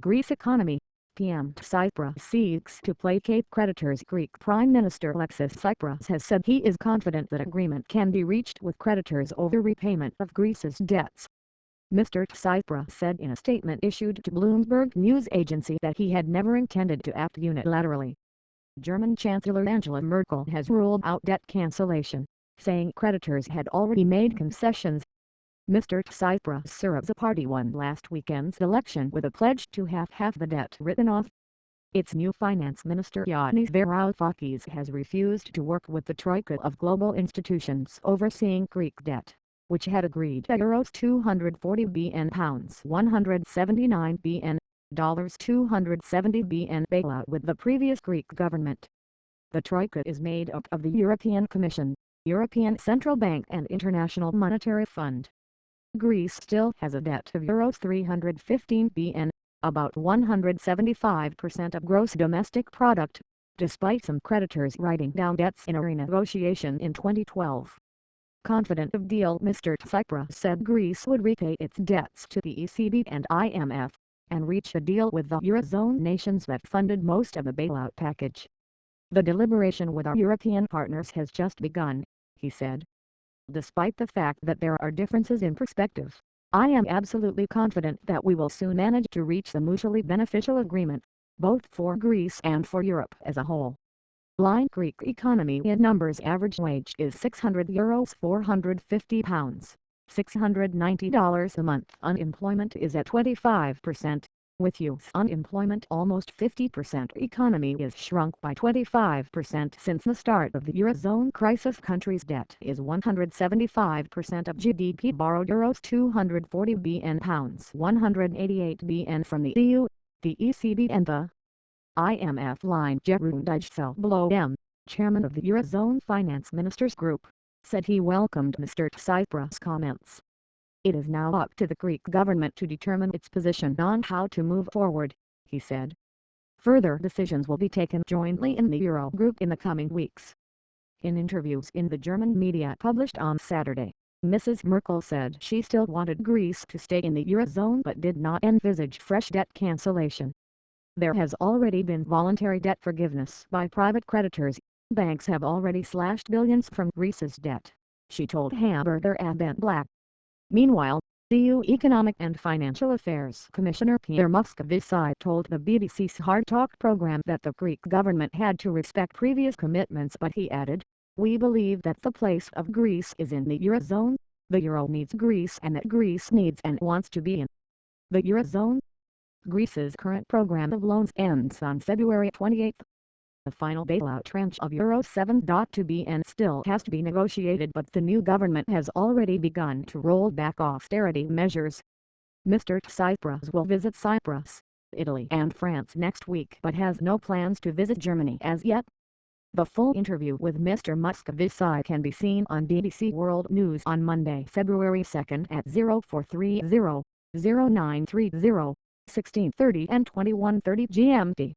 Greece economy. PM Tsipras seeks to placate creditors. Greek Prime Minister Alexis Tsipras has said he is confident that agreement can be reached with creditors over repayment of Greece's debts. Mr. Tsipras said in a statement issued to Bloomberg news agency that he had never intended to act unilaterally. German Chancellor Angela Merkel has ruled out debt cancellation, saying creditors had already made concessions. Mr. Tsipras' Syriza party won last weekend's election with a pledge to have half the debt written off. Its new finance minister Yanis Varoufakis has refused to work with the troika of global institutions overseeing Greek debt, which had agreed a Euros 240 bn pounds 179 bn, dollars 270 bn bailout with the previous Greek government. The troika is made up of the European Commission, European Central Bank and International Monetary Fund. Greece still has a debt of Euros 315 bn, about 175% of gross domestic product, despite some creditors writing down debts in a renegotiation in 2012. Confident of deal, Mr. Tsipras said Greece would repay its debts to the ECB and IMF, and reach a deal with the Eurozone nations that funded most of the bailout package. The deliberation with our European partners has just begun, he said. Despite the fact that there are differences in perspective, I am absolutely confident that we will soon manage to reach the mutually beneficial agreement, both for Greece and for Europe as a whole. Greek economy in numbers. Average wage is €600 450 pounds, $690 a month. Unemployment is at 25%, with youth unemployment almost 50%. Economy is shrunk by 25% since the start of the Eurozone crisis. Country's debt is 175% of GDP. Borrowed Euros 240 bn pounds 188 bn from the EU, the ECB and the IMF. Jeroen Dijsselbloem, chairman of the Eurozone Finance Ministers Group, said he welcomed Mr. Tsipras' comments. It is now up to the Greek government to determine its position on how to move forward, he said. Further decisions will be taken jointly in the Eurogroup in the coming weeks. In interviews in the German media published on Saturday, Mrs. Merkel said she still wanted Greece to stay in the Eurozone but did not envisage fresh debt cancellation. There has already been voluntary debt forgiveness by private creditors. Banks have already slashed billions from Greece's debt, she told Hamburger Abendblatt. Meanwhile, EU Economic and Financial Affairs Commissioner Pierre Moscovici told the BBC's Hard Talk program that the Greek government had to respect previous commitments, but he added, "We believe that the place of Greece is in the Eurozone, the Euro needs Greece and that Greece needs and wants to be in the Eurozone." Greece's current program of loans ends on February 28. The final bailout tranche of Euro 7.2 bn still has to be negotiated, but the new government has already begun to roll back austerity measures. Mr. Tsipras will visit Cyprus, Italy and France next week but has no plans to visit Germany as yet. The full interview with Mr. Moscovici can be seen on BBC World News on Monday, February 2 at 0430 0930 1630 and 2130 GMT.